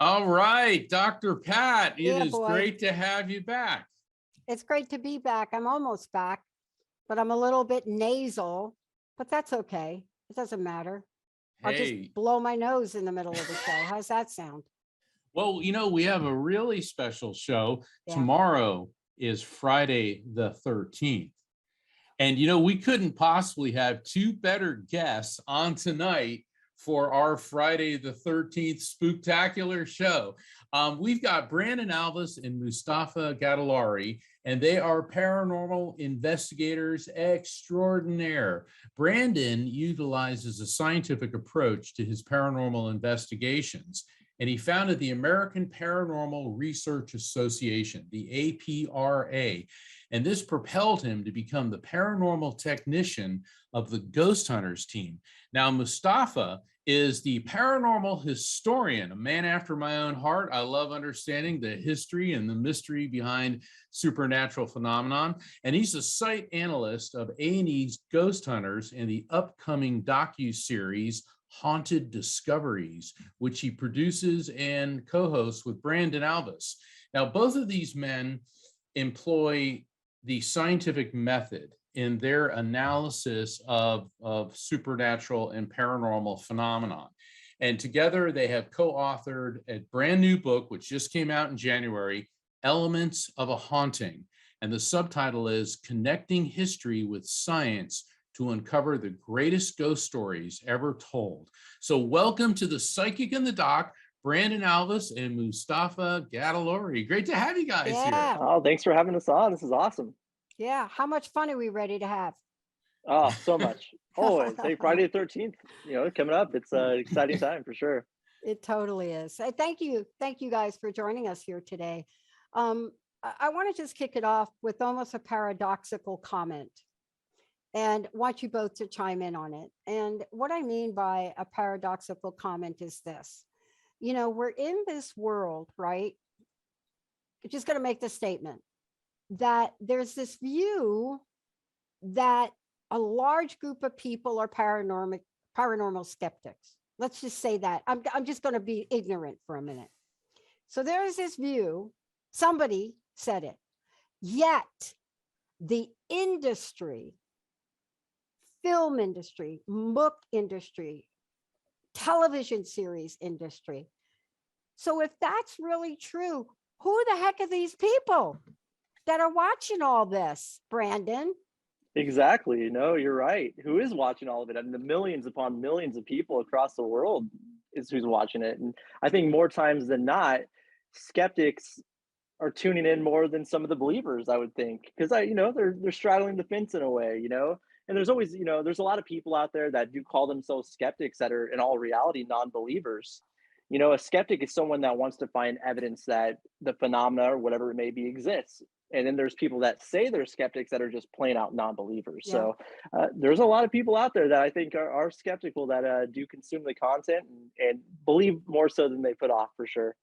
All right, Dr. Pat, it Yeah, is boy. great to have you back. It's great to be back. I'm almost back, but I'm a little bit nasal, but that's okay. It doesn't matter. I'll just Hey, blow my nose in the middle of the show. How's that sound? well, we have a really special show. Yeah. Tomorrow is Friday the 13th. And, we couldn't possibly have two better guests on tonight for our Friday the 13th spooktacular show. We've got Brandon Alvis and Mustafa Gatollari, and they are paranormal investigators extraordinaire. Brandon utilizes a scientific approach to his paranormal investigations, and he founded the American Paranormal Research Association, the APRA, and this propelled him to become the paranormal technician of the Ghost Hunters team. Now, Mustafa is the paranormal historian, a man after my own heart. I love understanding the history and the mystery behind supernatural phenomenon. And he's a site analyst of A&E's Ghost Hunters and the upcoming docu-series Haunted Discoveries, which he produces and co-hosts with Brandon Alvis. Now, both of these men employ the scientific method in their analysis of supernatural and paranormal phenomenon. And together they have co-authored a brand new book, which just came out in January, Elements of a Haunting. And the subtitle is Connecting History with Science to Uncover the Greatest Ghost Stories Ever Told. So welcome to the Psychic in the Dock, Brandon Alvis and Mustafa Gatollari. Great to have you guys here. Oh, thanks for having us on. This is awesome. Yeah. How much fun are we ready to have? Oh, so much. Always. Hey, Friday the 13th, coming up. It's an exciting time for sure. It totally is. Thank you. Thank you guys for joining us here today. I want to just kick it off with almost a paradoxical comment and want you both to chime in on it. And what I mean by a paradoxical comment is this. We're in this world, right? Just going to make the statement that there's this view that a large group of people are paranormal skeptics. Let's just say that. I'm just going to be ignorant for a minute. So there is this view, somebody said it, yet the industry, film industry, book industry, television series industry. So if that's really true, who the heck are these people that are watching all this, Brandon? Exactly. You're right. Who is watching all of it? I mean, the millions upon millions of people across the world is who's watching it. And I think more times than not, skeptics are tuning in more than some of the believers, I would think, because they're straddling the fence in a way, and there's always, there's a lot of people out there that do call themselves skeptics that are in all reality non-believers. A skeptic is someone that wants to find evidence that the phenomena or whatever it may be exists. And then there's people that say they're skeptics that are just plain out non-believers. Yeah. So there's a lot of people out there that I think are skeptical that do consume the content and believe more so than they put off, for sure.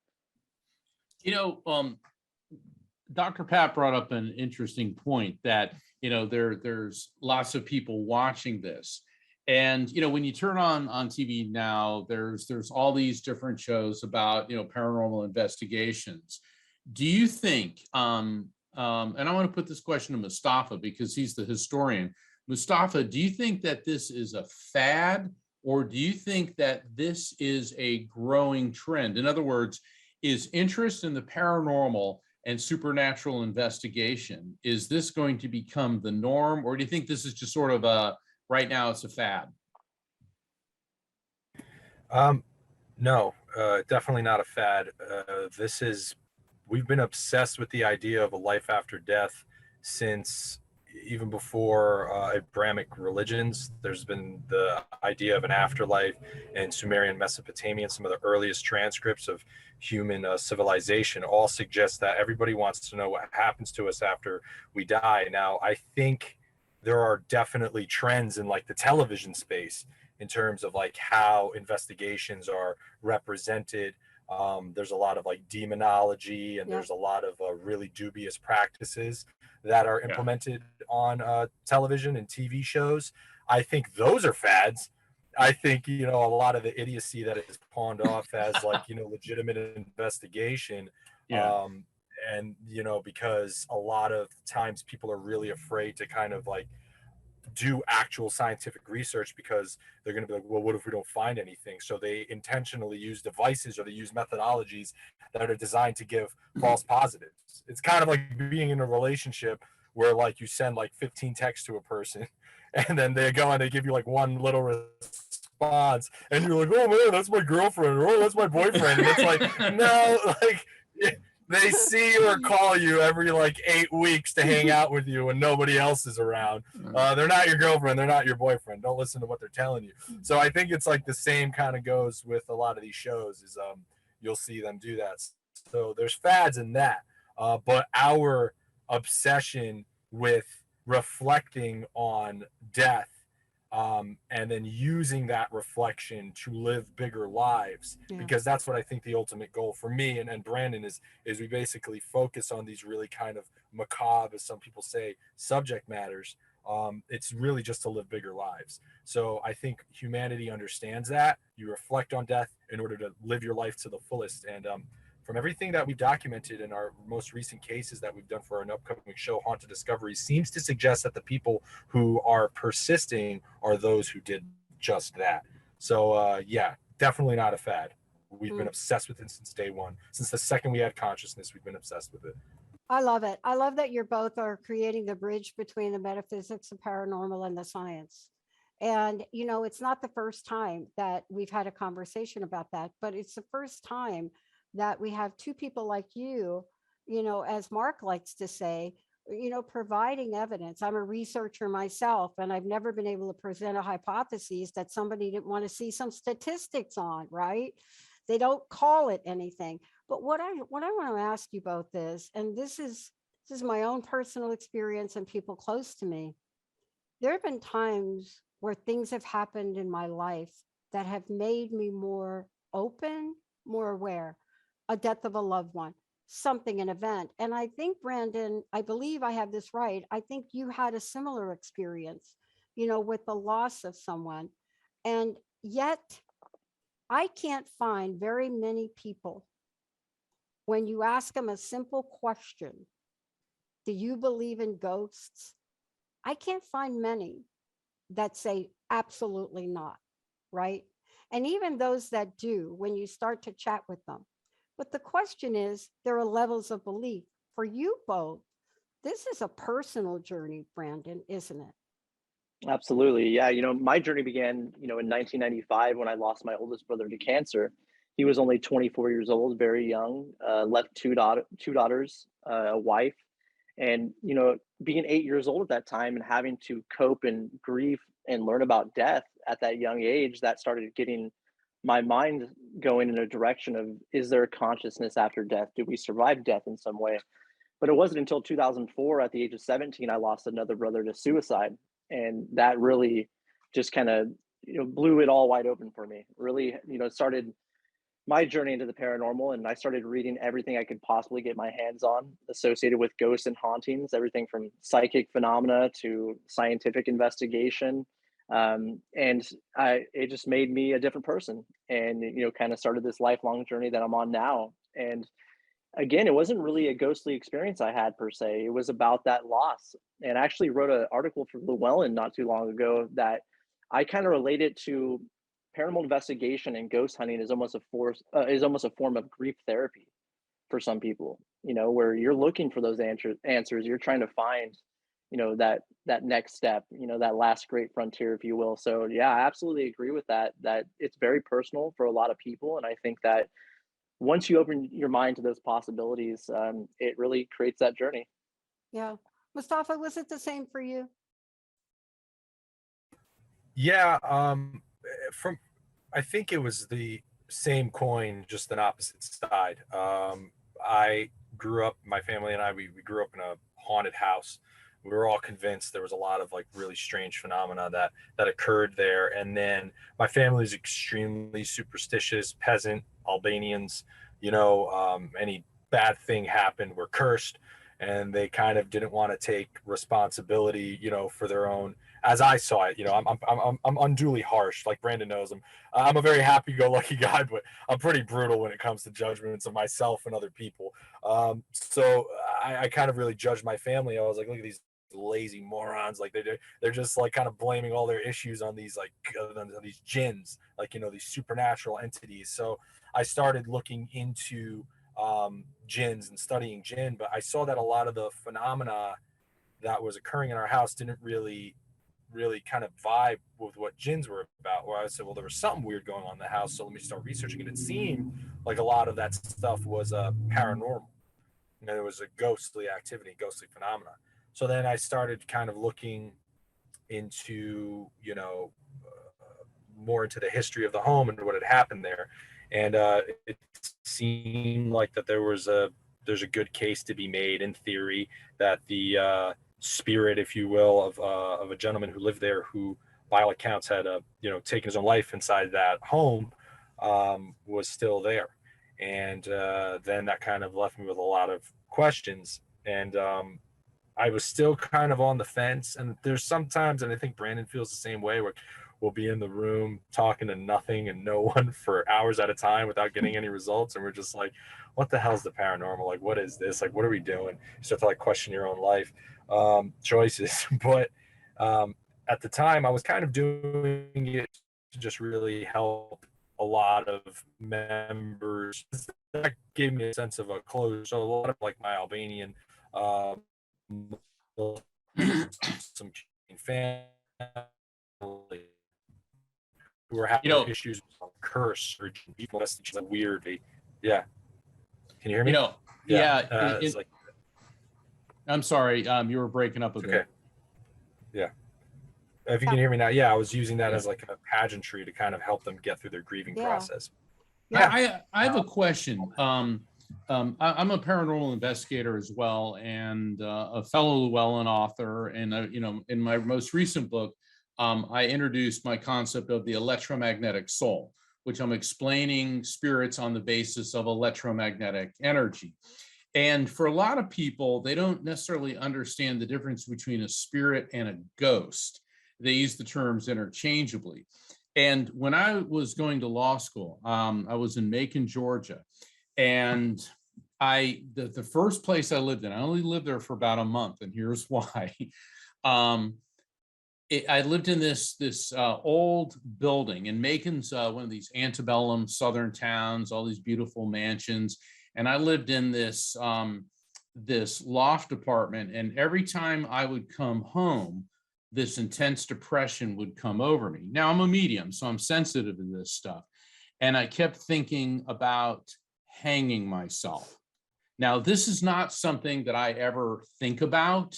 Dr. Pat brought up an interesting point that, there's lots of people watching this. And, when you turn on TV now, there's all these different shows about, paranormal investigations. Do you think, and I want to put this question to Mustafa because he's the historian. Mustafa, do you think that this is a fad, or do you think that this is a growing trend? In other words, is interest in the paranormal and supernatural investigation, is this going to become the norm, or do you think this is just sort of right now it's a fad? No, definitely not a fad. We've been obsessed with the idea of a life after death since even before Abrahamic religions. There's been the idea of an afterlife in Sumerian Mesopotamia, and some of the earliest transcripts of human civilization all suggest that everybody wants to know what happens to us after we die. Now, I think there are definitely trends in like the television space in terms of like how investigations are represented. There's a lot of like demonology, and there's a lot of really dubious practices that are implemented on television and TV shows. I think those are fads. I think, you know, a lot of the idiocy that is pawned off as like, you know, legitimate investigation. Yeah. And, you know, because a lot of times people are really afraid to kind of like do actual scientific research because they're going to be like, well, what if we don't find anything? So they intentionally use devices or they use methodologies that are designed to give false positives. It's kind of like being in a relationship where like you send like 15 texts to a person and then they go and they give you like one little response and you're like, oh man, that's my girlfriend, or oh, that's my boyfriend. And it's like, no, like they see or call you every like 8 weeks to hang out with you when nobody else is around. They're not your girlfriend, they're not your boyfriend. Don't listen to what they're telling you. So I think it's like the same kind of goes with a lot of these shows is you'll see them do that. So there's fads in that, but our obsession with reflecting on death, and then using that reflection to live bigger lives, because that's what I think the ultimate goal for me and Brandon is we basically focus on these really kind of macabre, as some people say, subject matters. It's really just to live bigger lives. So I think humanity understands that you reflect on death in order to live your life to the fullest. And from everything that we've documented in our most recent cases that we've done for an upcoming show, Haunted Discoveries, seems to suggest that the people who are persisting are those who did just that. So yeah, definitely not a fad. We've been obsessed with it since day one. Since the second we had consciousness, we've been obsessed with it. I love it. I love that you're both are creating the bridge between the metaphysics, the paranormal, and the science. And, you know, it's not the first time that we've had a conversation about that, but it's the first time that we have two people like you know, as Mark likes to say, you know, providing evidence. I'm a researcher myself, and I've never been able to present a hypothesis that somebody didn't want to see some statistics on, right? They don't call it anything. But what I want to ask you both is, and this is my own personal experience and people close to me. There have been times where things have happened in my life that have made me more open, more aware. A death of a loved one, something, an event. And I think, Brandon, I believe I have this right. I think you had a similar experience, you know, with the loss of someone. And yet, I can't find very many people when you ask them a simple question, do you believe in ghosts? I can't find many that say absolutely not, right? And even those that do, when you start to chat with them. But the question is, there are levels of belief. For you both, this is a personal journey, Brandon, isn't it? Absolutely. Yeah. You know, my journey began, you know, in 1995 when I lost my oldest brother to cancer. He was only 24 years old, very young, left two daughters, a wife. And, you know, being 8 years old at that time and having to cope and grieve and learn about death at that young age, that started getting my mind going in a direction of, is there a consciousness after death? Do we survive death in some way? But it wasn't until 2004, at the age of 17, I lost another brother to suicide. And that really just kind of, you know, blew it all wide open for me. Really, you know, started my journey into the paranormal, and I started reading everything I could possibly get my hands on associated with ghosts and hauntings, everything from psychic phenomena to scientific investigation. And it just made me a different person, and, you know, kind of started this lifelong journey that I'm on now. And again, it wasn't really a ghostly experience I had per se. It was about that loss. And I actually wrote an article for Llewellyn not too long ago that I kind of related to paranormal investigation and ghost hunting is almost a form of grief therapy for some people. You know, where you're looking for those answers. You're trying to find, you know, that next step. You know, that last great frontier, if you will. So yeah, I absolutely agree with that. That it's very personal for a lot of people, and I think that once you open your mind to those possibilities, it really creates that journey. Yeah. Mustafa, was it the same for you? Yeah, from I think it was the same coin, just an opposite side. I grew up, my family and I, we grew up in a haunted house. We were all convinced there was a lot of like really strange phenomena that occurred there. And then my family is extremely superstitious, peasant Albanians. You know, any bad thing happened, we're cursed. and they kind of didn't want to take responsibility, for their own, as I saw it. I'm unduly harsh, like Brandon knows. I'm a very happy-go-lucky guy, but I'm pretty brutal when it comes to judgments of myself and other people. So I kind of really judged my family. I was like, look at these lazy morons, like they're just like kind of blaming all their issues on these these jinns, like these supernatural entities. So I started looking into jinns and studying jinn, but I saw that a lot of the phenomena that was occurring in our house didn't really kind of vibe with what jinns were about. Where I said, well, there was something weird going on in the house, so let me start researching it. It seemed like a lot of that stuff was paranormal, and it was a ghostly activity, ghostly phenomena. So then I started kind of looking into, more into the history of the home and what had happened there. And it seemed like that there's a good case to be made in theory that the spirit, if you will, of a gentleman who lived there, who by all accounts had taken his own life inside that home, was still there. And then that kind of left me with a lot of questions. And I was still kind of on the fence. And there's sometimes, and I think Brandon feels the same way, where we'll be in the room talking to nothing and no one for hours at a time without getting any results. And we're just like, what the hell's the paranormal? Like, what is this? Like, what are we doing? You start to like question your own life choices. But at the time, I was kind of doing it to just really help a lot of members. That gave me a sense of a closure. So a lot of like my Albanian some family who are having issues with curse or people messages like weird. Yeah. Can you hear me? It's like, I'm sorry, you were breaking up a bit. Okay. Yeah. If you can hear me now, I was using that as like a pageantry to kind of help them get through their grieving process. I have a question. I'm a paranormal investigator as well, and a fellow Llewellyn author. And in my most recent book, I introduced my concept of the electromagnetic soul, which I'm explaining spirits on the basis of electromagnetic energy. And for a lot of people, they don't necessarily understand the difference between a spirit and a ghost. They use the terms interchangeably. And when I was going to law school, I was in Macon, Georgia. And the first place I lived in, I only lived there for about a month, and here's why. I lived in this old building, and Macon's one of these antebellum southern towns, all these beautiful mansions. And I lived in this loft apartment, and every time I would come home, this intense depression would come over me. Now I'm a medium, so I'm sensitive to this stuff. And I kept thinking about hanging myself. Now, this is not something that I ever think about.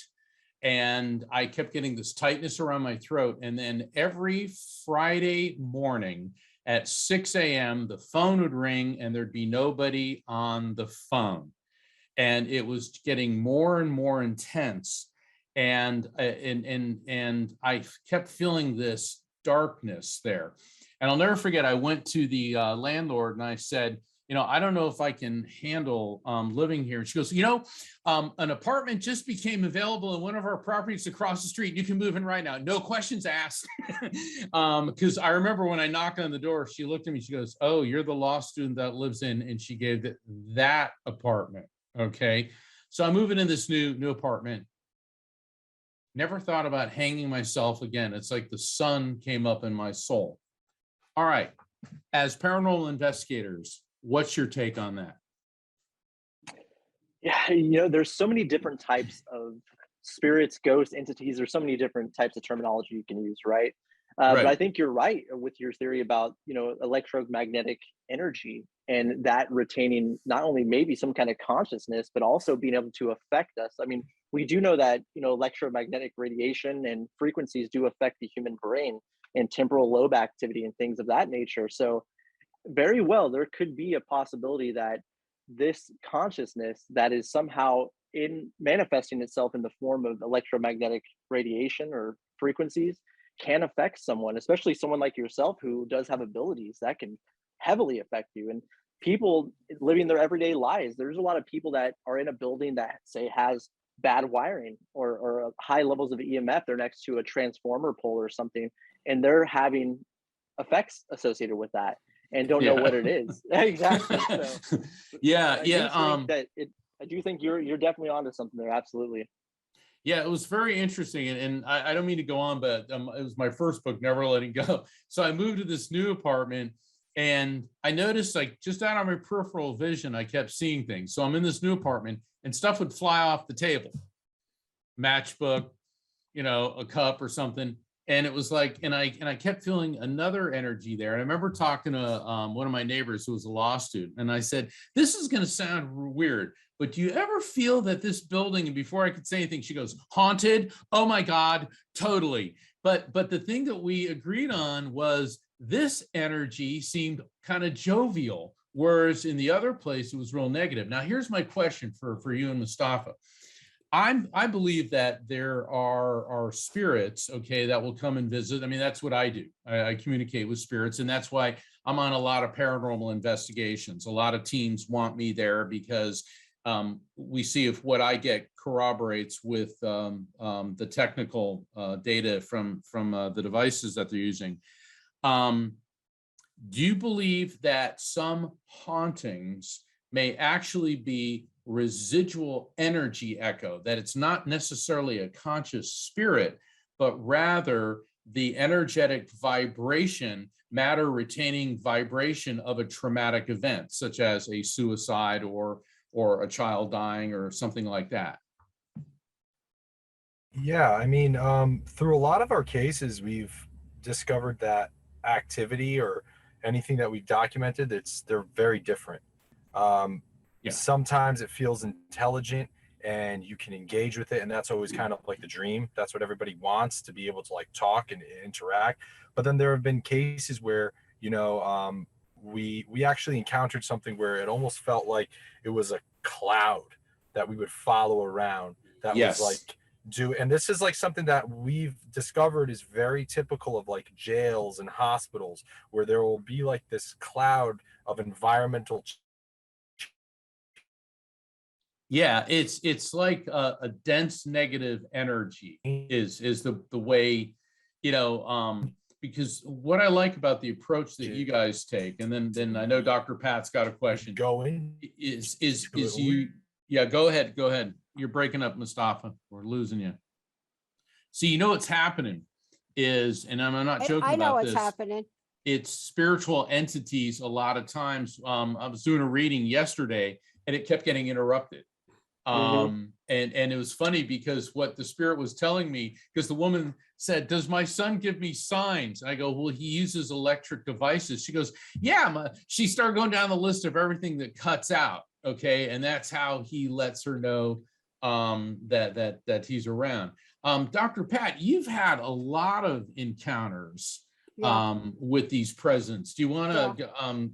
And I kept getting this tightness around my throat. And then every Friday morning at 6 a.m., the phone would ring and there'd be nobody on the phone. And it was getting more and more intense. And I kept feeling this darkness there. And I'll never forget, I went to the landlord and I said, I don't know if I can handle living here. And she goes, an apartment just became available in one of our properties across the street. You can move in right now. No questions asked. Because I remember when I knocked on the door, she looked at me, she goes, oh, you're the law student that lives in, and she gave that apartment. Okay. So I'm moving in this new apartment. Never thought about hanging myself again. It's like the sun came up in my soul. All right. As paranormal investigators, what's your take on that? Yeah, there's so many different types of spirits, ghosts, entities. There's so many different types of terminology you can use, right? But I think you're right with your theory about, electromagnetic energy and that retaining not only maybe some kind of consciousness, but also being able to affect us. I mean, we do know that, electromagnetic radiation and frequencies do affect the human brain and temporal lobe activity and things of that nature. So very well, there could be a possibility that this consciousness that is somehow manifesting itself in the form of electromagnetic radiation or frequencies can affect someone, especially someone like yourself who does have abilities that can heavily affect you. And people living their everyday lives. There's a lot of people that are in a building that say has bad wiring or high levels of EMF. They're next to a transformer pole or something, and they're having effects associated with that and don't know what it is. Exactly. So Yeah, I yeah. do think that I do think you're definitely onto something there. Absolutely. Yeah, it was very interesting. And I don't mean to go on, but it was my first book, Never Letting Go. So I moved to this new apartment and I noticed, like, just out of my peripheral vision, I kept seeing things. So I'm in this new apartment and stuff would fly off the table, matchbook, a cup or something. And it was like, and I kept feeling another energy there. And I remember talking to one of my neighbors who was a law student, and I said, "This is going to sound weird, but do you ever feel that this building?" And before I could say anything, she goes, "Haunted? Oh my God, totally." But the thing that we agreed on was this energy seemed kind of jovial, whereas in the other place it was real negative. Now, here's my question for you and Mustafa. I believe that there are spirits, okay, that will come and visit. I mean, that's what I do. I communicate with spirits, and that's why I'm on a lot of paranormal investigations. A lot of teams want me there because we see if what I get corroborates with the technical data from the devices that they're using. Do you believe that some hauntings may actually be residual energy echo, that it's not necessarily a conscious spirit, but rather the energetic vibration, matter retaining vibration of a traumatic event, such as a suicide or a child dying or something like that? Yeah, I mean, through a lot of our cases, we've discovered that activity or anything that we've documented, they're very different. Yeah. Sometimes it feels intelligent and you can engage with it, and that's always kind of like the dream. That's what everybody wants, to be able to like talk and interact. But then there have been cases where, we actually encountered something where it almost felt like it was a cloud that we would follow around that was Yes. like and this is like something that we've discovered is very typical of like jails and hospitals, where there will be like this cloud of environmental. Yeah, it's like a dense negative energy is the way, because what I like about the approach that you guys take, and then I know Dr. Pat's got a question. Go in. Is you? Yeah, go ahead. You're breaking up, Mustafa. We're losing you. See, what's happening is, and I'm not joking I know about what's this. happening. It's spiritual entities. A lot of times, I was doing a reading yesterday, and it kept getting interrupted. And it was funny because what the spirit was telling me, because the woman said, "Does my son give me signs?" And I go, "Well, he uses electric devices." She goes, "Yeah." She started going down the list of everything that cuts out. Okay. And that's how he lets her know that he's around. Dr. Pat, you've had a lot of encounters with these presents. Do you want to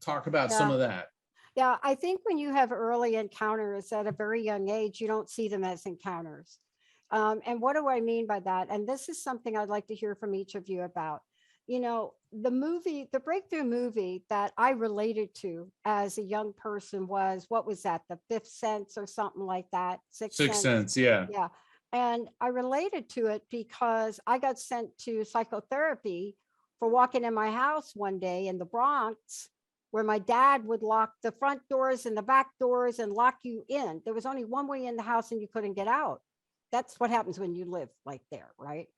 talk about some of that? Yeah, I think when you have early encounters at a very young age, you don't see them as encounters. And what do I mean by that? And this is something I'd like to hear from each of you about. The breakthrough movie that I related to as a young person was, what was that? The Fifth Sense or something like that? Sixth Sense, yeah. Yeah. And I related to it because I got sent to psychotherapy for walking in my house one day in the Bronx, where my dad would lock the front doors and the back doors and lock you in. There was only one way in the house and you couldn't get out. That's what happens when you live like there, right?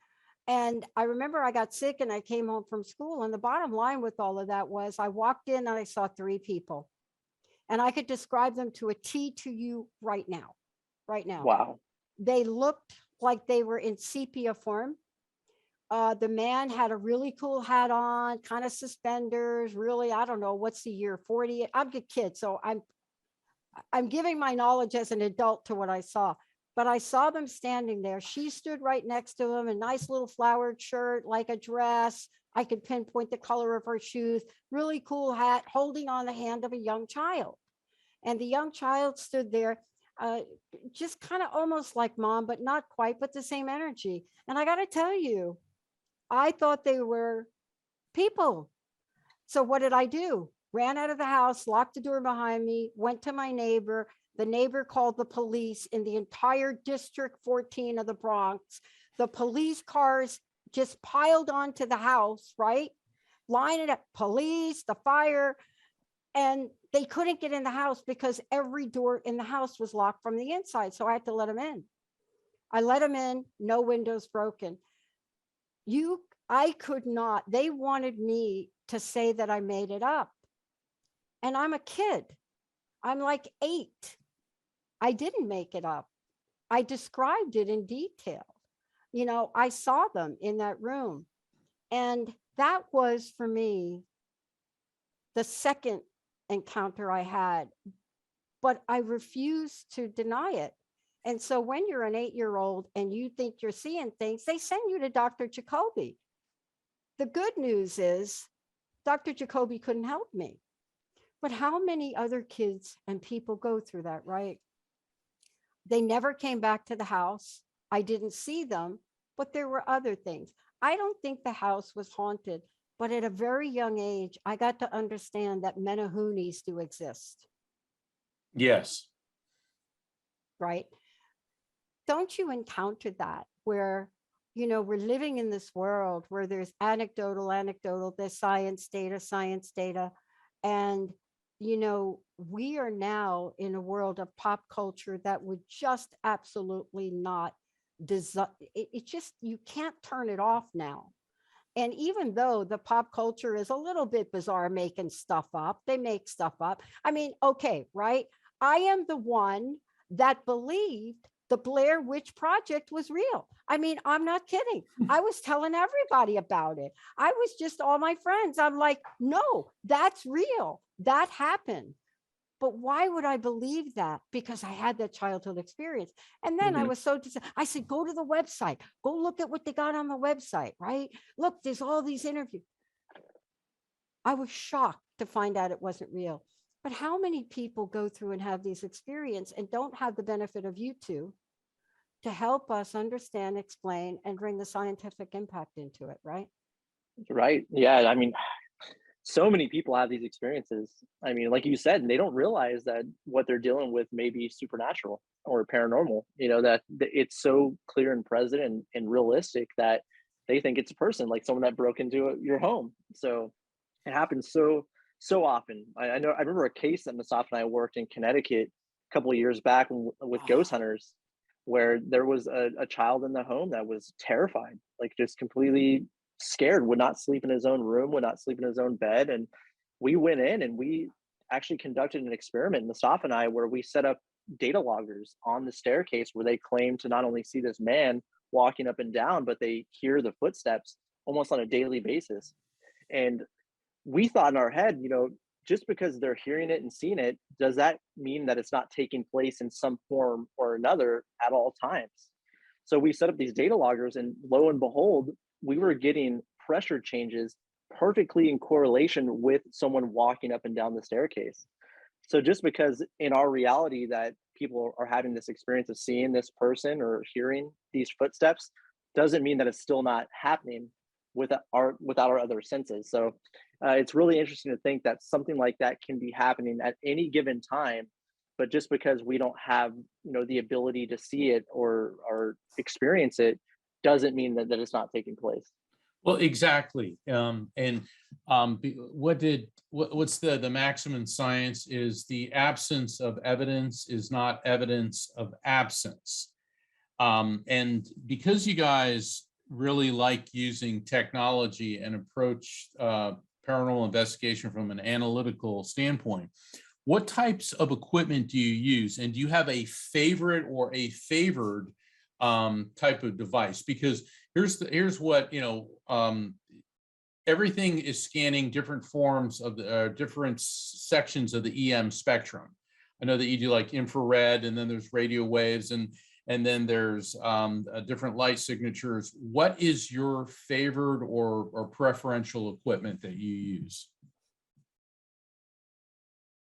And I remember I got sick and I came home from school. And the bottom line with all of that was I walked in and I saw 3 people. And I could describe them to a T to you right now. Wow. They looked like they were in sepia form. The man had a really cool hat on, kind of suspenders, really, I don't know, what's the year, 40? I'm a kid, so I'm giving my knowledge as an adult to what I saw. But I saw them standing there. She stood right next to him, a nice little flowered shirt, like a dress. I could pinpoint the color of her shoes, really cool hat, holding on the hand of a young child. And the young child stood there, just kind of almost like mom, but not quite, but the same energy. And I got to tell you, I thought they were people. So what did I do? ran out of the house, locked the door behind me, went to my neighbor. The neighbor called the police in the entire District 14 of the Bronx. The police cars just piled onto the house, right? Lining up, police, the fire, and they couldn't get in the house because every door in the house was locked from the inside. So I had to let them in. I let them in, no windows broken. I could not, they wanted me to say that I made it up. And I'm a kid. I'm like 8. I didn't make it up. I described it in detail. You know, I saw them in that room. And that was for me the second encounter I had, but I refused to deny it. And so when you're an 8-year-old and you think you're seeing things, they send you to Dr. Jacoby. The good news is Dr. Jacoby couldn't help me. But how many other kids and people go through that, right? They never came back to the house. I didn't see them, but there were other things. I don't think the house was haunted, but at a very young age, I got to understand that Menahunis do exist. Yes. Right? Don't you encounter that where, you know, we're living in this world where there's anecdotal, there's science data, and, you know, we are now in a world of pop culture that would just absolutely not it just, you can't turn it off now. And even though the pop culture is a little bit bizarre, making stuff up, they make stuff up. I mean, okay, right? I am the one that believed the Blair Witch Project was real. I mean, I'm not kidding. I was telling everybody about it. I was just all my friends. I'm like, no, that's real. That happened. But why would I believe that? Because I had that childhood experience. And then I was so, I said, go to the website, go look at what they got on the website, right? Look, there's all these interviews. I was shocked to find out it wasn't real. But how many people go through and have these experiences and don't have the benefit of you two to help us understand, explain, and bring the scientific impact into it, right? Right. Yeah. I mean, so many people have these experiences. I mean, like you said, they don't realize that what they're dealing with may be supernatural or paranormal, you know, that it's so clear and present and realistic that they think it's a person, like someone that broke into your home. So it happens so often. I know, I remember a case that Mustafa and I worked in Connecticut a couple of years back with ghost hunters, where there was a child in the home that was terrified, like just completely scared, would not sleep in his own room, would not sleep in his own bed. And we went in and we actually conducted an experiment, Mustafa and I, where we set up data loggers on the staircase where they claim to not only see this man walking up and down, but they hear the footsteps almost on a daily basis. And we thought in our head, you know, just because they're hearing it and seeing it, does that mean that it's not taking place in some form or another at all times? So we set up these data loggers, and lo and behold, we were getting pressure changes perfectly in correlation with someone walking up and down the staircase. So just because in our reality that people are having this experience of seeing this person or hearing these footsteps doesn't mean that it's still not happening without our other senses. So it's really interesting to think that something like that can be happening at any given time, but just because we don't have, you know, the ability to see it or experience it doesn't mean that it's not taking place. Well, exactly. What's the maximum science is the absence of evidence is not evidence of absence. And because you guys really like using technology and approach paranormal investigation from an analytical standpoint, what types of equipment do you use? And do you have a favorite or a favored type of device? Because here's what, you know, everything is scanning different forms of the different sections of the EM spectrum. I know that you do like infrared, and then there's radio waves, and then there's different light signatures. What is your favored or preferential equipment that you use?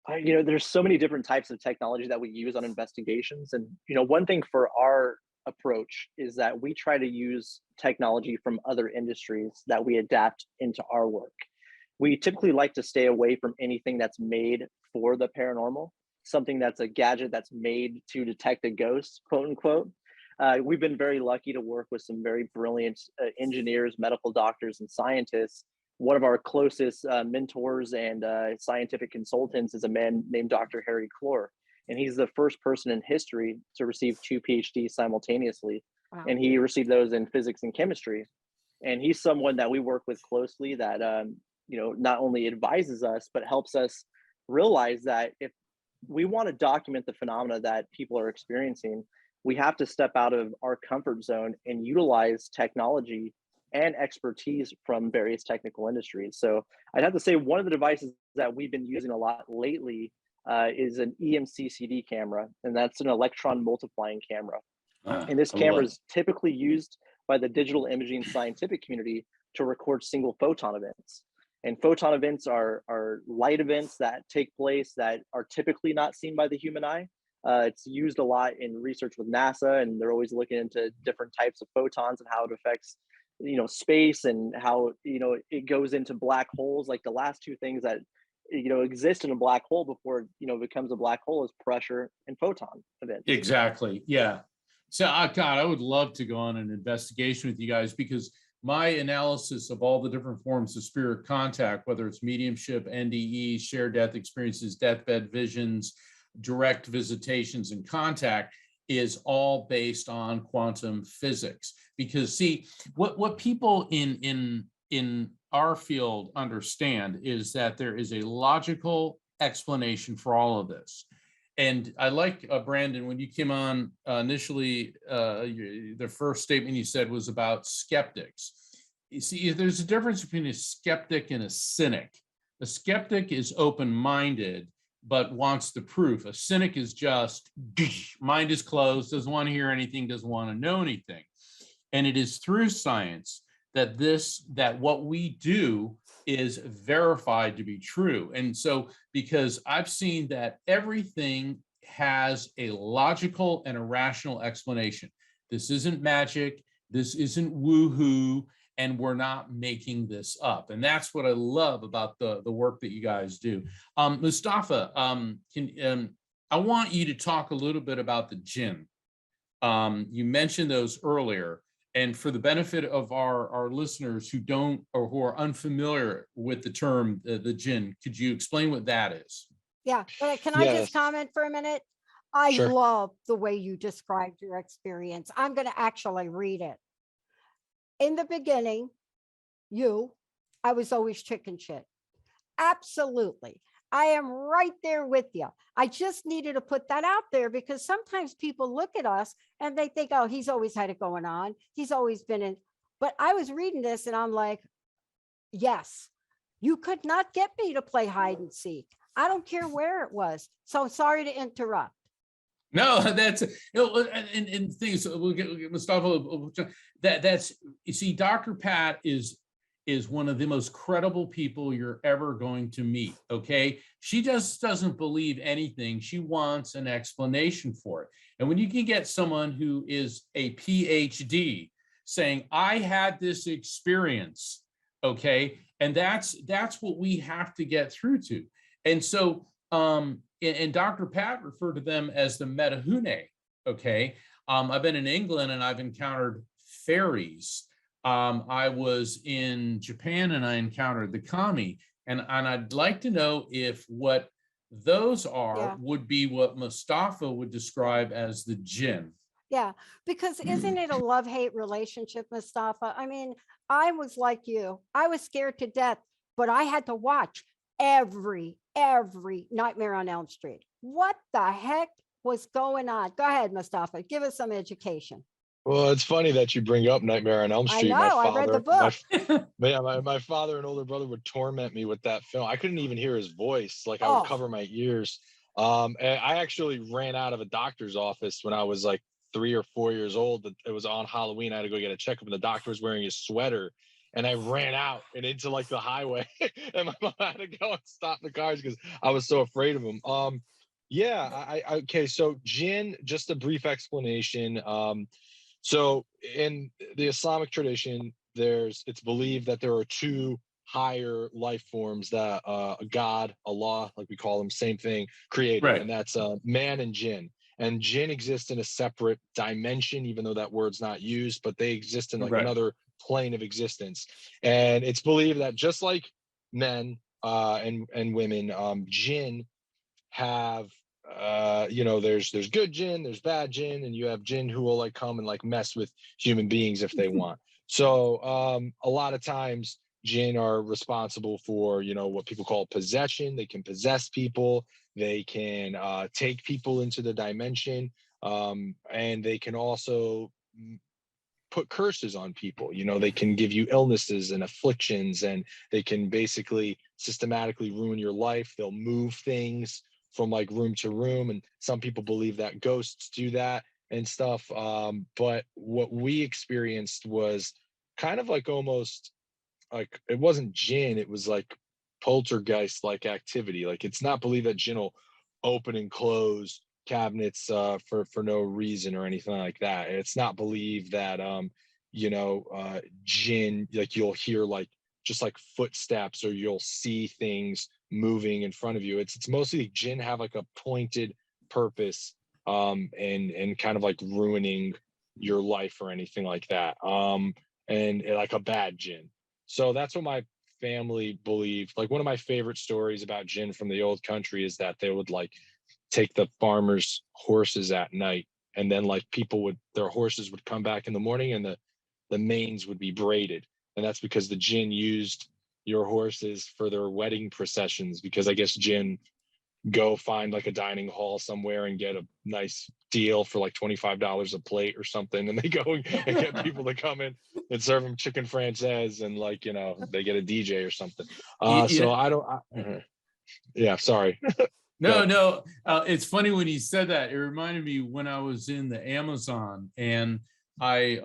You know, there's so many different types of technology that we use on investigations. And, you know, one thing for our approach is that we try to use technology from other industries that we adapt into our work. we typically like to stay away from anything that's made for the paranormal, something that's a gadget that's made to detect a ghost, quote unquote. We've been very lucky to work with some very brilliant engineers, medical doctors, and scientists. One of our closest mentors and scientific consultants is a man named Dr. Harry Clore, and he's the first person in history to receive 2 PhDs simultaneously. Wow. And he received those in physics and chemistry. And he's someone that we work with closely that not only advises us but helps us realize that if we want to document the phenomena that people are experiencing, we have to step out of our comfort zone and utilize technology and expertise from various technical industries. So I'd have to say one of the devices that we've been using a lot lately is an EMCCD camera, and that's an electron multiplying camera. And this camera is typically used by the digital imaging scientific community to record single photon events. And photon events are light events that take place that are typically not seen by the human eye. It's used a lot in research with NASA, and they're always looking into different types of photons and how it affects, space, and how, it goes into black holes. Like the last two things that, exist in a black hole before, it becomes a black hole is pressure and photon events. Exactly. Yeah. So, God, I would love to go on an investigation with you guys, because my analysis of all the different forms of spirit contact, whether it's mediumship, NDE, shared death experiences, deathbed visions, direct visitations, and contact, is all based on quantum physics. Because see, what people in our field understand is that there is a logical explanation for all of this. And I like, Brandon, when you came on initially, the first statement you said was about skeptics. You see, there's a difference between a skeptic and a cynic. A skeptic is open-minded, but wants the proof. A cynic is just, mind is closed, doesn't want to hear anything, doesn't want to know anything. And it is through science that what we do is verified to be true. And so, because I've seen that everything has a logical and a rational explanation. This isn't magic, this isn't woohoo, and we're not making this up. And that's what I love about the work that you guys do. Mustafa, I want you to talk a little bit about the jinn. You mentioned those earlier. And for the benefit of our listeners who don't, or who are unfamiliar with the term, the jinn, could you explain what that is? Yeah, but can I just comment for a minute? I Sure. love the way you described your experience. I'm going to actually read it. In the beginning, I was always chicken shit. Absolutely. I am right there with you. I just needed to put that out there, because sometimes people look at us and they think, oh, he's always had it going on. He's always been in. But I was reading this and I'm like, yes, you could not get me to play hide and seek. I don't care where it was. So sorry to interrupt. No, that's and things. We'll get Mustafa. That's, you see, Dr. Pat is one of the most credible people you're ever going to meet. Okay, she just doesn't believe anything. She wants an explanation for it. And when you can get someone who is a PhD saying, "I had this experience," okay, and that's what we have to get through to. And so, and Dr. Pat referred to them as the metahune. Okay, I've been in England and I've encountered fairies. I was in Japan and I encountered the kami, and I'd like to know if what those are would be what Mustafa would describe as the jinn. Yeah, because isn't it a love-hate relationship, Mustafa? I mean, I was like you. I was scared to death, but I had to watch every Nightmare on Elm Street. What the heck was going on? Go ahead, Mustafa. Give us some education. Well, it's funny that you bring up Nightmare on Elm Street. I know, I read the book. My father and older brother would torment me with that film. I couldn't even hear his voice. Like, I would cover my ears. And I actually ran out of a doctor's office when I was like 3 or 4 years old. It was on Halloween. I had to go get a checkup, and the doctor was wearing his sweater. And I ran out and into like the highway, and my mom had to go and stop the cars because I was so afraid of him. Okay. So jinn, just a brief explanation. So in the Islamic tradition, it's believed that there are two higher life forms that God, Allah, like we call them, same thing, created. Right. And that's man and jinn. And jinn exist in a separate dimension, even though that word's not used, but they exist in like Right. another plane of existence. And it's believed that just like men and women, jinn have there's good jinn, there's bad jinn, and you have jinn who will like come and like mess with human beings if they want. So a lot of times jinn are responsible for what people call possession. They can possess people, they can take people into the dimension, and they can also put curses on people. They can give you illnesses and afflictions, and they can basically systematically ruin your life. They'll move things from like room to room, and some people believe that ghosts do that and stuff. But what we experienced was kind of like almost like, it wasn't jinn, it was like poltergeist like activity. Like, it's not believed that jinn will open and close cabinets for no reason or anything like that. It's not believed that jinn, like you'll hear like just like footsteps, or you'll see things moving in front of you. It's mostly jinn have like a pointed purpose, and kind of like ruining your life or anything like that, and like a bad jinn. So that's what my family believed. Like, one of my favorite stories about jinn from the old country is that they would like take the farmers' horses at night, and then like their horses would come back in the morning, and the manes would be braided. And that's because the jinn used your horses for their wedding processions, because I guess jinn go find like a dining hall somewhere and get a nice deal for like $25 a plate or something, and they go and get people to come in and serve them chicken francaise, and like they get a DJ or something. So yeah, sorry. No. It's funny when you said that. It reminded me when I was in the Amazon, and I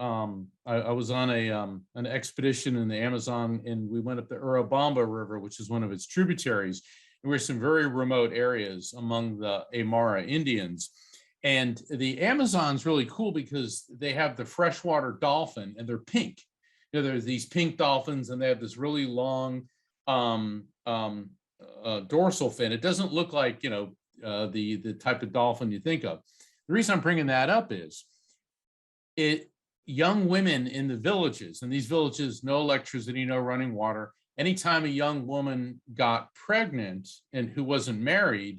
was on an expedition in the Amazon, and we went up the Urubamba River, which is one of its tributaries. And we're some very remote areas among the Aymara Indians. And the Amazon's really cool because they have the freshwater dolphin, and they're pink. There's these pink dolphins, and they have this really long dorsal fin. It doesn't look like the type of dolphin you think of. The reason I'm bringing that up is young women in the villages, and these villages, no electricity, no running water. Anytime a young woman got pregnant and who wasn't married,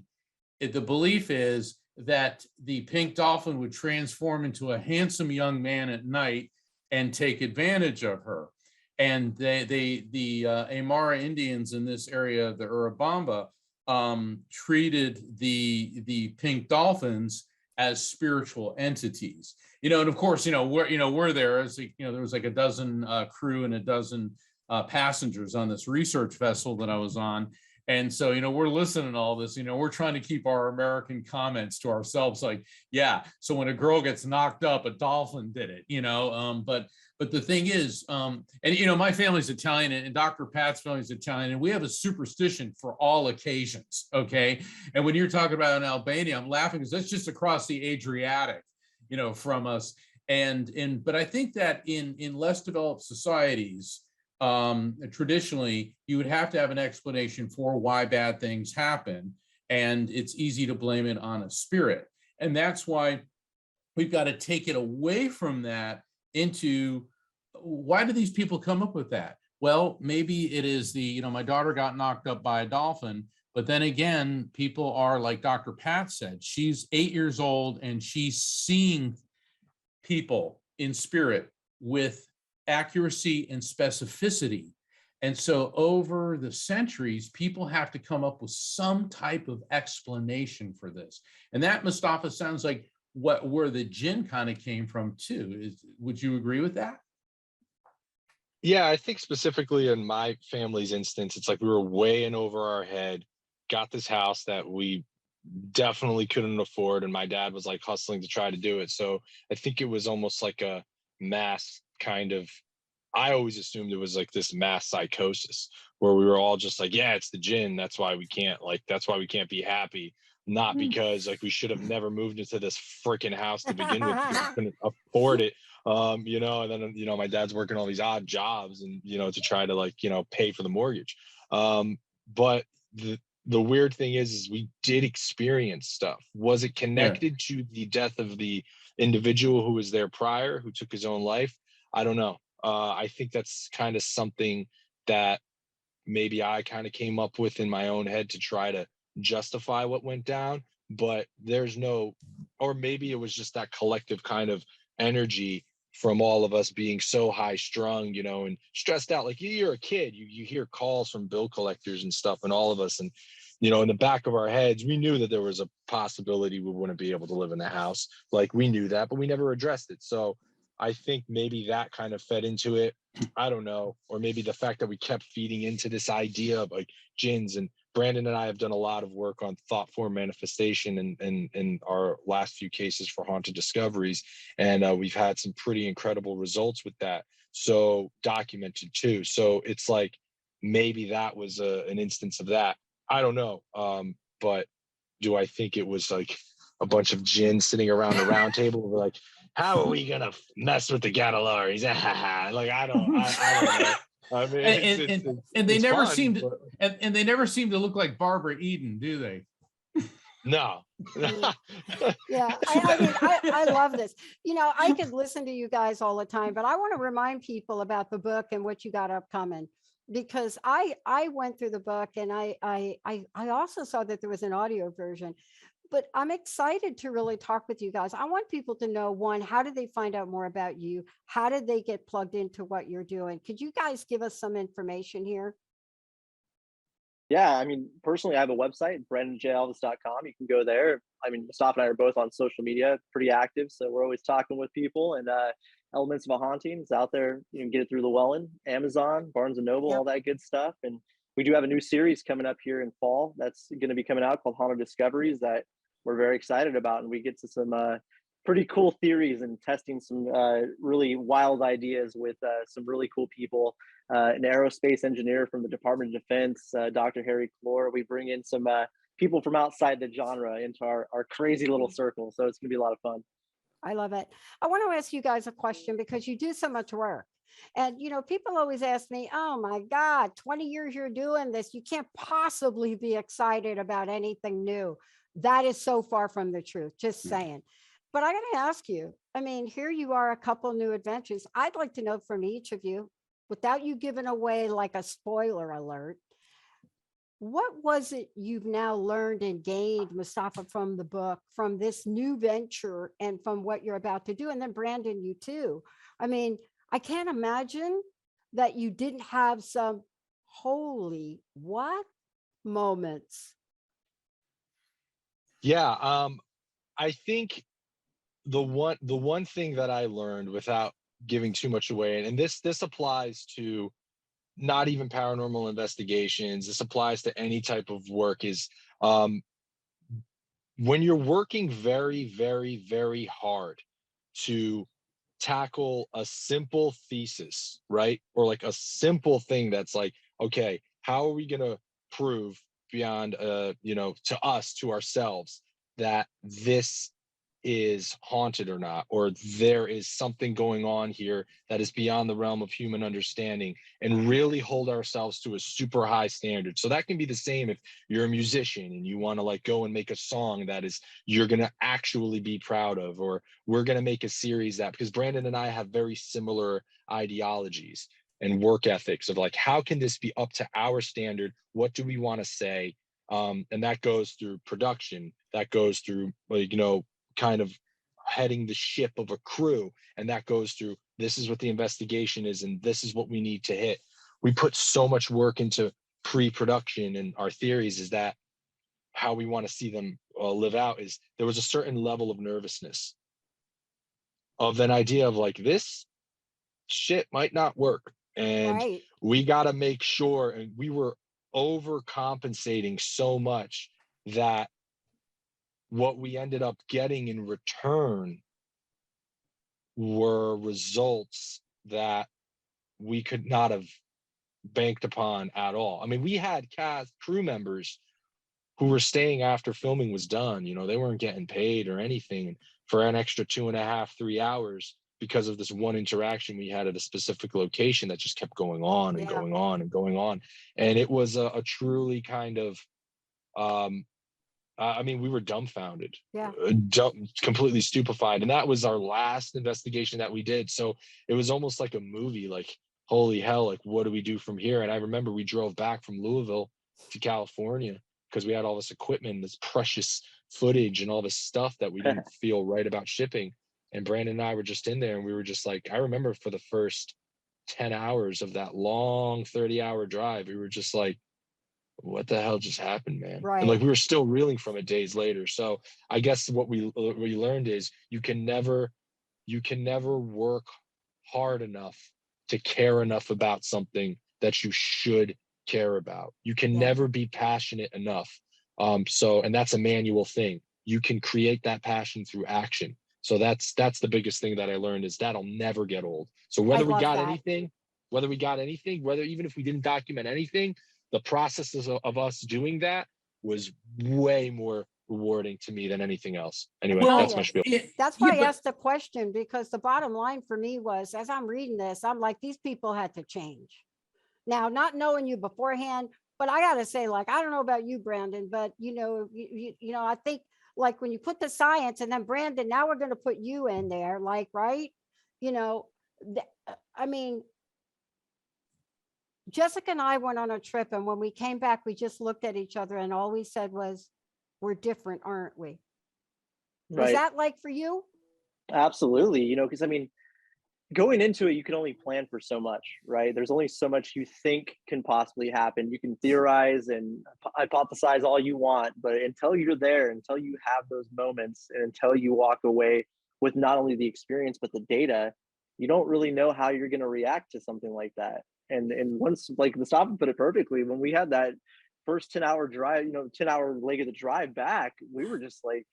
the belief is that the pink dolphin would transform into a handsome young man at night and take advantage of her. And the Aymara Indians in this area of the Urubamba treated the pink dolphins as spiritual entities. And of course, we're there as there was like a dozen crew and a dozen passengers on this research vessel that I was on. And so, we're listening to all this, we're trying to keep our American comments to ourselves, like, yeah, so when a girl gets knocked up, a dolphin did it, but the thing is, and my family's Italian, and Dr. Pat's family's Italian, and we have a superstition for all occasions, okay? And when you're talking about in Albania, I'm laughing because that's just across the Adriatic, from us. But I think that in less developed societies, traditionally, you would have to have an explanation for why bad things happen, and it's easy to blame it on a spirit. And that's why we've got to take it away from that into, why do these people come up with that? Well, maybe it is my daughter got knocked up by a dolphin, but then again, people are like Dr. Pat said, she's 8 years old and she's seeing people in spirit with accuracy and specificity. And so over the centuries, people have to come up with some type of explanation for this. And that, Mustafa, sounds like where the jinn kind of came from too. Would you agree with that? Yeah, I think specifically in my family's instance, it's like we were way in over our head, got this house that we definitely couldn't afford, and my dad was like hustling to try to do it. So I think it was almost like a mass kind of, I always assumed it was like this mass psychosis where we were all just like, yeah, it's the jinn, that's why we can't be happy, not because like we should have never moved into this freaking house to begin with because we couldn't afford it. You know, and then, you know, my dad's working all these odd jobs and, you know, to try to like, you know, pay for the mortgage. But the weird thing is we did experience stuff. Was it connected to the death of the individual who was there prior, who took his own life? I don't know. I think that's kind of something that maybe I kind of came up with in my own head to try to justify what went down, but there's no, or maybe it was just that collective kind of energy from all of us being so high strung, you know, and stressed out. Like you're a kid, you hear calls from bill collectors and stuff, and all of us, and you know, in the back of our heads, we knew that there was a possibility we wouldn't be able to live in the house. Like we knew that, but we never addressed it. So I think maybe that kind of fed into it. I don't know. Or maybe the fact that we kept feeding into this idea of like jinns, and Brandon and I have done a lot of work on thought form manifestation in our last few cases for haunted discoveries. And we've had some pretty incredible results with that. So documented too. So it's like, maybe that was an instance of that. I don't know. But do I think it was like a bunch of jinns sitting around a round table? We're like, how are we gonna mess with the Gatollaris? Like I don't know. I mean, and they never fun, seem to, but... and they never seem to look like Barbara Eden, do they? No. Yeah, I mean, I love this. You know, I could listen to you guys all the time, but I want to remind people about the book and what you got upcoming, because I went through the book, and I also saw that there was an audio version. But I'm excited to really talk with you guys. I want people to know, one, how did they find out more about you? How did they get plugged into what you're doing? Could you guys give us some information here? Yeah, I mean, personally, I have a website, brandonjalvis.com. You can go there. I mean, Mustafa and I are both on social media, pretty active, so we're always talking with people. And Elements of a Haunting is out there. You can get it through Llewellyn, Amazon, Barnes and Noble, Yep. all that good stuff. And we do have a new series coming up here in fall that's going to be coming out called Haunted Discoveries that we're very excited about. And we get to some pretty cool theories and testing some really wild ideas with some really cool people. An aerospace engineer from the Department of Defense, Dr. Harry Clore. We bring in some people from outside the genre into our crazy little circle. So it's going to be a lot of fun. I love it. I want to ask you guys a question, because you do so much work. And, you know, people always ask me, oh my God, 20 years you're doing this, you can't possibly be excited about anything new. That is so far from the truth, just saying. But I got to ask you, I mean, here you are, a couple new adventures. I'd like to know from each of you, without you giving away like a spoiler alert, what was it you've now learned and gained, Mustafa, from the book, from this new venture, and from what you're about to do? And then Brandon, you too. I mean, I can't imagine that you didn't have some holy what moments. Yeah, I think the one thing that I learned, without giving too much away, and this applies to not even paranormal investigations, this applies to any type of work, is when you're working very, very, very hard to tackle a simple thesis, right? Or like a simple thing that's like, okay, how are we going to prove beyond, you know, to us, to ourselves, that this is haunted or not, or there is something going on here that is beyond the realm of human understanding, and really hold ourselves to a super high standard. So that can be the same if you're a musician and you want to like go and make a song that is you're going to actually be proud of, or we're going to make a series that, because Brandon and I have very similar ideologies and work ethics of like, how can this be up to our standard? What do we want to say? And that goes through production, that goes through, like, you know, kind of heading the ship of a crew, and that goes through, this is what the investigation is and this is what we need to hit. We put so much work into pre-production, and our theories is that how we want to see them live out is there was a certain level of nervousness of an idea of like, this shit might not work, and Right. we got to make sure, and we were overcompensating so much that what we ended up getting in return were results that we could not have banked upon at all. I mean, we had cast crew members who were staying after filming was done. You know, they weren't getting paid or anything for an extra 2.5, 3 hours because of this one interaction we had at a specific location that just kept going on and going on and going on. And it was a truly kind of, I mean, we were dumbfounded, completely stupefied. And that was our last investigation that we did. So it was almost like a movie, like, holy hell, like, what do we do from here? And I remember we drove back from Louisville to California because we had all this equipment, this precious footage and all this stuff that we didn't feel right about shipping. And Brandon and I were just in there, and we were just like, I remember for the first 10 hours of that long 30-hour drive, we were just like, what the hell just happened, man? Right. And like, we were still reeling from it days later. So I guess what we learned is you can never work hard enough to care enough about something that you should care about. You can never be passionate enough. And that's a manual thing. You can create that passion through action. So that's the biggest thing that I learned, is that'll never get old. So whether even if we didn't document anything, the processes of us doing that was way more rewarding to me than anything else. Anyway, that's my spiel. That's why I asked the question, because the bottom line for me was, as I'm reading this, I'm like, these people had to change. Now, not knowing you beforehand, but I got to say, like, I don't know about you, Brandon, but you know, I think, like, when you put the science, and then Brandon, now we're going to put you in there, like, right? You know, I mean, Jessica and I went on a trip, and when we came back, we just looked at each other, and all we said was, we're different, aren't we? Was that like for you? Absolutely. You know, because I mean, going into it, you can only plan for so much, right? There's only so much you think can possibly happen. You can theorize and hypothesize all you want, but until you're there, until you have those moments, and until you walk away with not only the experience but the data, you don't really know how you're going to react to something like that. And once, like Mustafa put it perfectly, when we had that first 10-hour drive, 10-hour leg of the drive back, we were just like,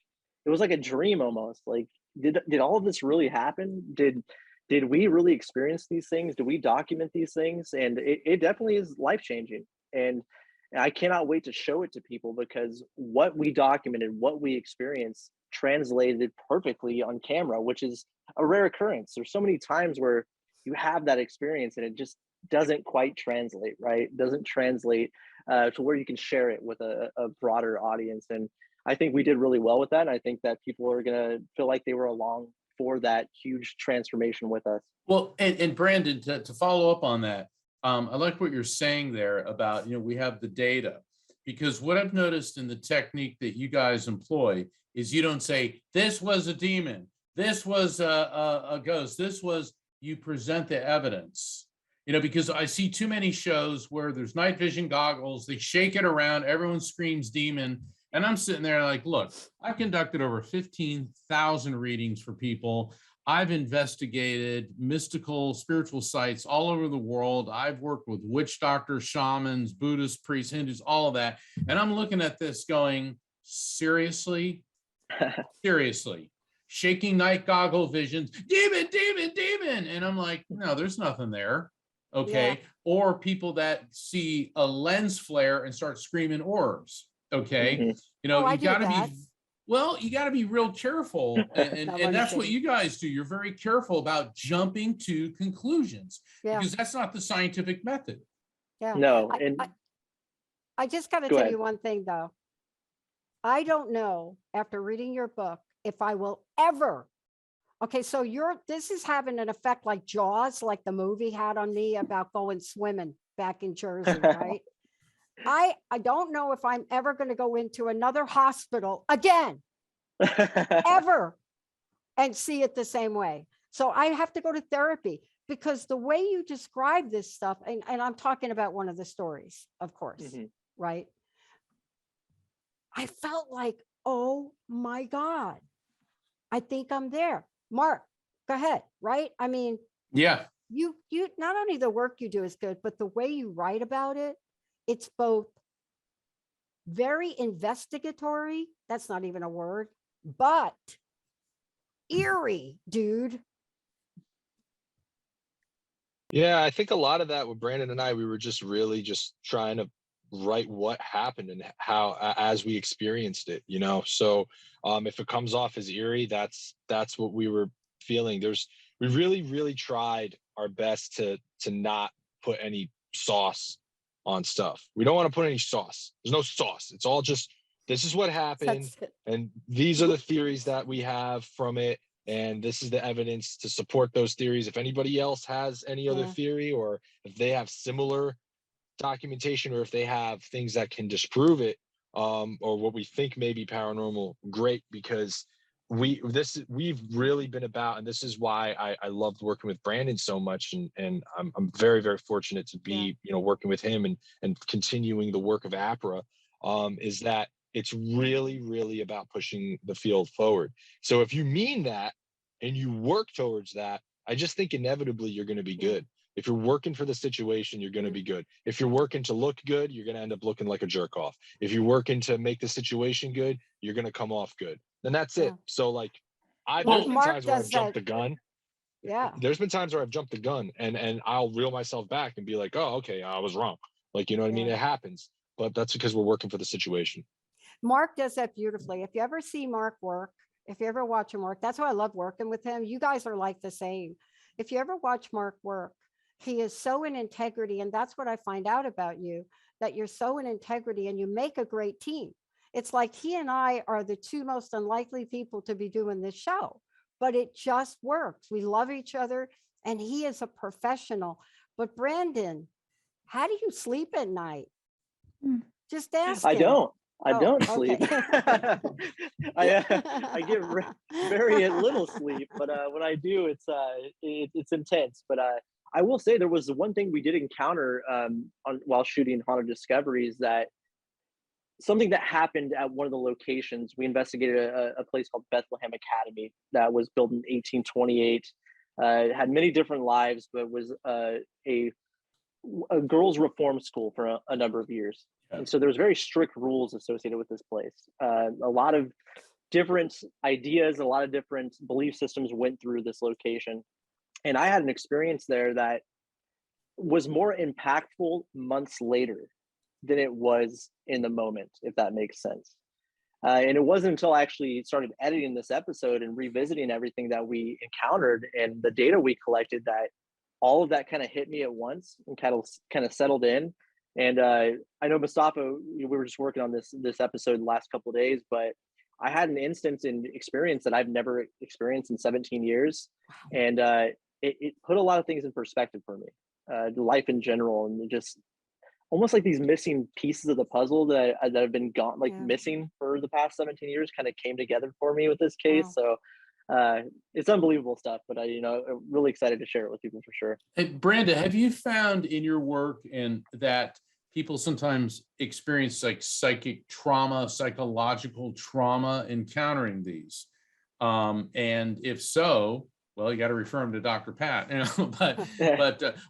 it was like a dream almost. Like, did all of this really happen? Did we really experience these things? Do we document these things? And it definitely is life-changing. And I cannot wait to show it to people, because what we documented, what we experienced, translated perfectly on camera, which is a rare occurrence. There's so many times where you have that experience and it just doesn't quite translate, right? Doesn't translate to where you can share it with a broader audience. And I think we did really well with that. And I think that people are going to feel like they were along for that huge transformation with us. Well, and Brandon, to follow up on that, I like what you're saying there about, we have the data, because what I've noticed in the technique that you guys employ is you don't say, this was a demon, this was a ghost, you present the evidence. Because I see too many shows where there's night vision goggles, they shake it around, everyone screams demon. And I'm sitting there like, look, I've conducted over 15,000 readings for people. I've investigated mystical, spiritual sites all over the world. I've worked with witch doctors, shamans, Buddhists, priests, Hindus, all of that. And I'm looking at this going, seriously? Seriously? Shaking night goggle visions, demon, demon, demon. And I'm like, no, there's nothing there. Okay. Yeah. Or people that see a lens flare and start screaming orbs. Okay. Mm-hmm. You got to be real careful. And that's what you guys do. You're very careful about jumping to conclusions, because that's not the scientific method. Yeah. No. I just got to tell you one thing, though. I don't know, after reading your book, if I will ever. Okay, so this is having an effect like Jaws, like the movie had on me about going swimming back in Jersey, right? I don't know if I'm ever going to go into another hospital again, ever, and see it the same way. So I have to go to therapy, because the way you describe this stuff, and I'm talking about one of the stories, of course, right? I felt like, oh my God, I think I'm there. Mark, go ahead, right? I mean, yeah, you not only the work you do is good, but the way you write about it, it's both very investigatory, that's not even a word, but eerie, dude. Yeah, I think a lot of that with Brandon and I, we were just really just trying to write what happened and how, as we experienced it, So if it comes off as eerie, that's what we were feeling. we really tried our best to not put any sauce on stuff. We don't want to put any sauce. There's no sauce. It's all just, this is what happened, and these are the theories that we have from it, and this is the evidence to support those theories. If anybody else has any other theory, or if they have similar documentation, or if they have things that can disprove it, or what we think may be paranormal, great, because we've really been about, and this is why I loved working with Brandon so much, and I'm very fortunate to be working with him and continuing the work of APRA, is that it's really about pushing the field forward. So if you mean that and you work towards that, I just think inevitably you're going to be good. If you're working for the situation, you're going to be good. If you're working to look good, you're going to end up looking like a jerk off. If you're working to make the situation good, you're going to come off good. And that's it. So like, there's been times where I've jumped the gun. Yeah. There's been times where I've jumped the gun and I'll reel myself back and be like, oh, okay, I was wrong. Like, you know what I mean? It happens, but that's because we're working for the situation. Mark does that beautifully. If you ever see Mark work, if you ever watch him work, that's why I love working with him. You guys are like the same. If you ever watch Mark work, he is so in integrity. And that's what I find out about you, that you're so in integrity and you make a great team. It's like he and I are the two most unlikely people to be doing this show, but it just works. We love each other and he is a professional. But Brandon, how do you sleep at night? Just ask him. I don't sleep. I get very little sleep, but when I do, it's intense. But I will say there was one thing we did encounter while shooting Haunted Discoveries, that something that happened at one of the locations. We investigated a place called Bethlehem Academy that was built in 1828. It had many different lives, but was a girls' reform school for a number of years. And so there's very strict rules associated with this place. A lot of different ideas, a lot of different belief systems went through this location. And I had an experience there that was more impactful months later than it was in the moment, if that makes sense. And it wasn't until I actually started editing this episode and revisiting everything that we encountered and the data we collected that all of that kind of hit me at once and kind of settled in. And I know, Mustafa, we were just working on this episode the last couple of days, but I had an instance in experience that I've never experienced in 17 years. And it put a lot of things in perspective for me, life in general, and just almost like these missing pieces of the puzzle that have been gone, missing for the past 17 years, kind of came together for me with this case. So it's unbelievable stuff, but I'm really excited to share it with people for sure. Hey, Branda, have you found in your work and that people sometimes experience like psychic trauma, psychological trauma encountering these? And if so, well, you got to refer them to Dr. Pat,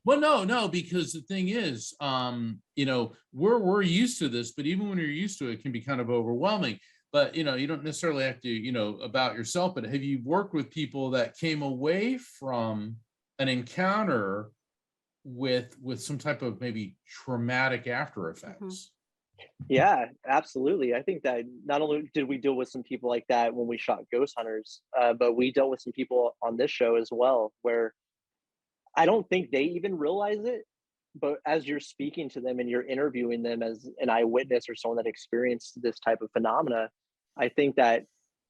well, no, because the thing is, we're used to this, but even when you're used to it, it can be kind of overwhelming. But, you don't necessarily have to, about yourself, but have you worked with people that came away from an encounter with some type of maybe traumatic after effects? Yeah, absolutely. I think that not only did we deal with some people like that when we shot Ghost Hunters, but we dealt with some people on this show as well, where I don't think they even realize it. But as you're speaking to them and you're interviewing them as an eyewitness or someone that experienced this type of phenomena, I think that,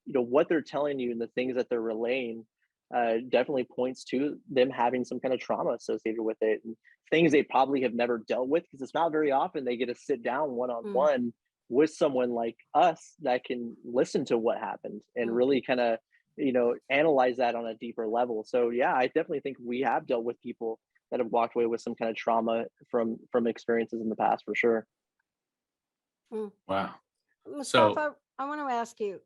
what they're telling you and the things that they're relaying definitely points to them having some kind of trauma associated with it, and things they probably have never dealt with, because it's not very often they get to sit down one-on-one with someone like us that can listen to what happened and really kind of, analyze that on a deeper level. So yeah, I definitely think we have dealt with people that have walked away with some kind of trauma from experiences in the past, for sure. Wow. Mustafa, I want to ask you,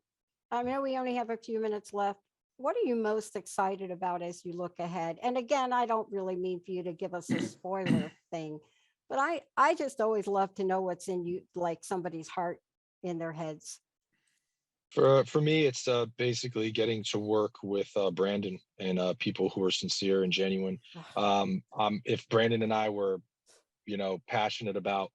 I know we only have a few minutes left. What are you most excited about as you look ahead? And again, I don't really mean for you to give us a spoiler thing, but I just always love to know what's in you, like somebody's heart in their heads. For me, it's basically getting to work with Brandon and people who are sincere and genuine. If Brandon and I were, passionate about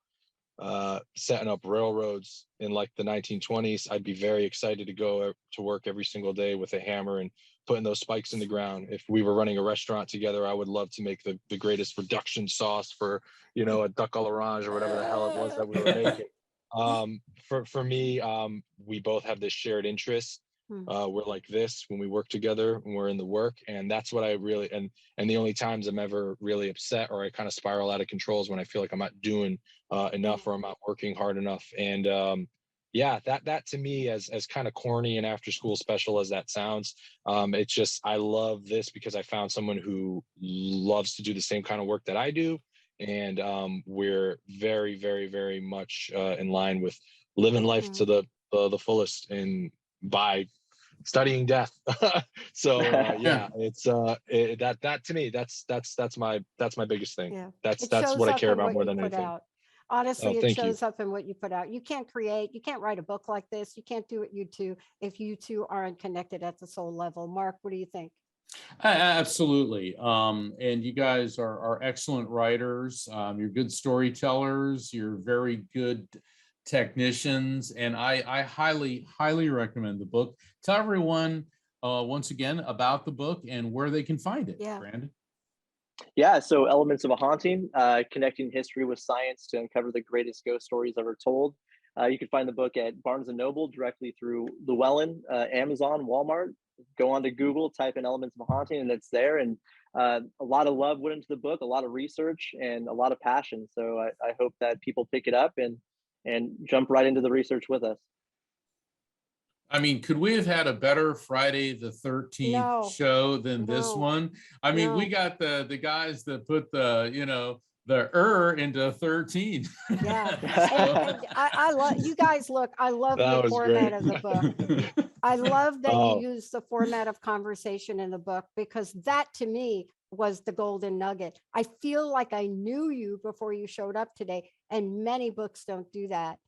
setting up railroads in like the 1920s, I'd be very excited to go to work every single day with a hammer and putting those spikes in the ground. If we were running a restaurant together, I would love to make the greatest reduction sauce for, you know, a duck à l'orange or whatever the hell it was that we were making. For me, we both have this shared interest. We're like this when we work together, when we're in the work, and that's what I really, and the only times I'm ever really upset or I kind of spiral out of control is when I feel like I'm not doing enough or I'm not working hard enough. And yeah, that to me, as kind of corny and after school special as that sounds, it's just, I love this because I found someone who loves to do the same kind of work that I do. And we're very, very, very much in line with living life to the fullest and by studying death. So yeah, it's that to me, that's my biggest thing. Yeah. That's It shows what I up care in about what more you than put anything. out. Honestly, it thank you. shows up in what you put out. You can't create, you can't write a book like this. You can't do it, you two, if you two aren't connected at the soul level. Mark, what do you think? Absolutely. And you guys are excellent writers. You're good storytellers. You're very good technicians. And I highly, highly recommend the book. Tell everyone once again about the book and where they can find it, Yeah. Brandon. Yeah, so Elements of a Haunting, connecting history with science to uncover the greatest ghost stories ever told. You can find the book at Barnes & Noble directly through Llewellyn, Amazon, Walmart. Go on to Google, type in Elements of a Haunting, and it's there. And a lot of love went into the book, a lot of research, and a lot of passion. So I hope that people pick it up and jump right into the research with us. I mean, could we have had a better Friday the 13th No. show than this No. one? I mean, we No. got the guys that put the into 13. Yeah. So- And I love, you guys, look, I love That the was format great. of the book. I love that Oh. you use the format of conversation in the book, because that to me was the golden nugget. I feel like I knew you before you showed up today, and many books don't do that.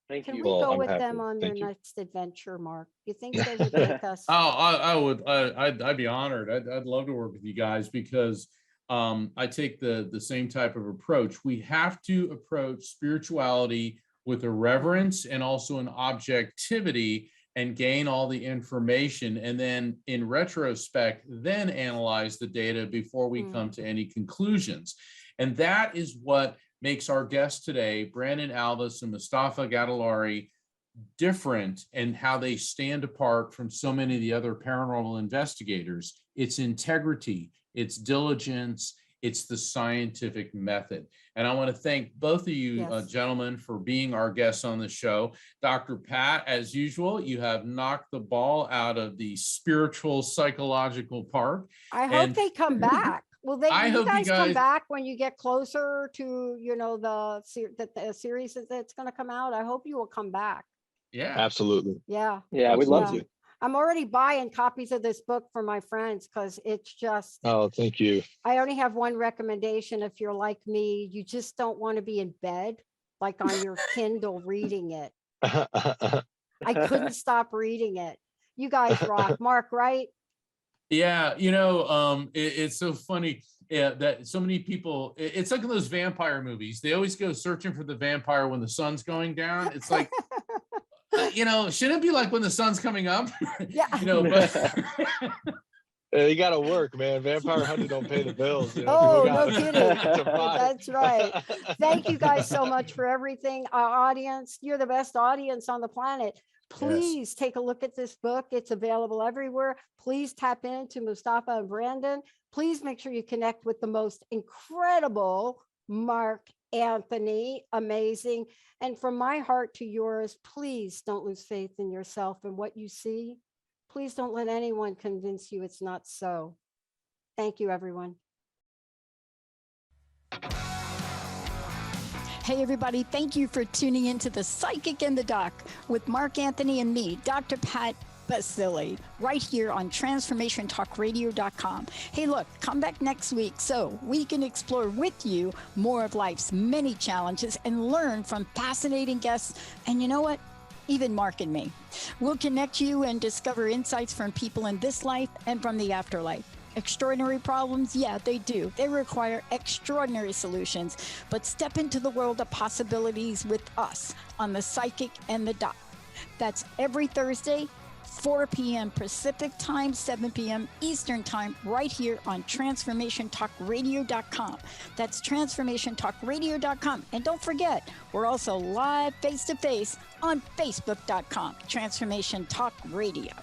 Thank Can you. we Well, go I'm with happy. them on their Thank you. next adventure, Mark? You think they would take us? Oh, I'd be honored. I'd love to work with you guys because I take the same type of approach. We have to approach spirituality with a reverence and also an objectivity and gain all the information. And then in retrospect, then analyze the data before we come to any conclusions. And that is what makes our guests today, Brandon Alvis and Mustafa Gatollari, different and how they stand apart from so many of the other paranormal investigators. It's integrity, it's diligence, it's the scientific method. And I want to thank both of you Yes. gentlemen for being our guests on the show. Dr. Pat, as usual, you have knocked the ball out of the spiritual psychological park. I hope And- they come back. Will I you hope you guys come guys- back when you get closer to, the series that's going to come out? I hope you will come back. Yeah. Absolutely. Yeah. Yeah, we'd love Absolutely. to. I'm already buying copies of this book for my friends because it's just, Oh, thank you. I only have one recommendation. If you're like me, you just don't want to be in bed, like on your Kindle reading it. I couldn't stop reading it. You guys rock. Mark, right? Yeah, it's so funny that so many people, it's like in those vampire movies. They always go searching for the vampire when the sun's going down. It's like, shouldn't it be like when the sun's coming up? Yeah. But You gotta work, man. Vampire hunting don't pay the bills. Oh, People no gotta kidding. survive. That's right. Thank you guys so much for everything. Our audience, you're the best audience on the planet. Please take a look at this book. It's available everywhere. Please tap into Mustafa and Brandon. Please make sure you connect with the most incredible Mark Anthony. Amazing. And from my heart to yours, please don't lose faith in yourself and what you see. Please don't let anyone convince you it's not so. Thank you, everyone. Hey, everybody. Thank you for tuning into The Psychic in the Doc with Mark Anthony and me, Dr. Pat Baccili, right here on transformationtalkradio.com. Hey, look, come back next week so we can explore with you more of life's many challenges and learn from fascinating guests. And you know what? Even Mark and me. We'll connect you and discover insights from people in this life and from the afterlife. Extraordinary problems? Yeah, they do. They require extraordinary solutions. But step into the world of possibilities with us on The Psychic and the Doc. That's every Thursday, 4 p.m. Pacific time, 7 p.m. Eastern time, right here on TransformationTalkRadio.com. That's TransformationTalkRadio.com. And don't forget, we're also live face-to-face on Facebook.com, Transformation Talk Radio.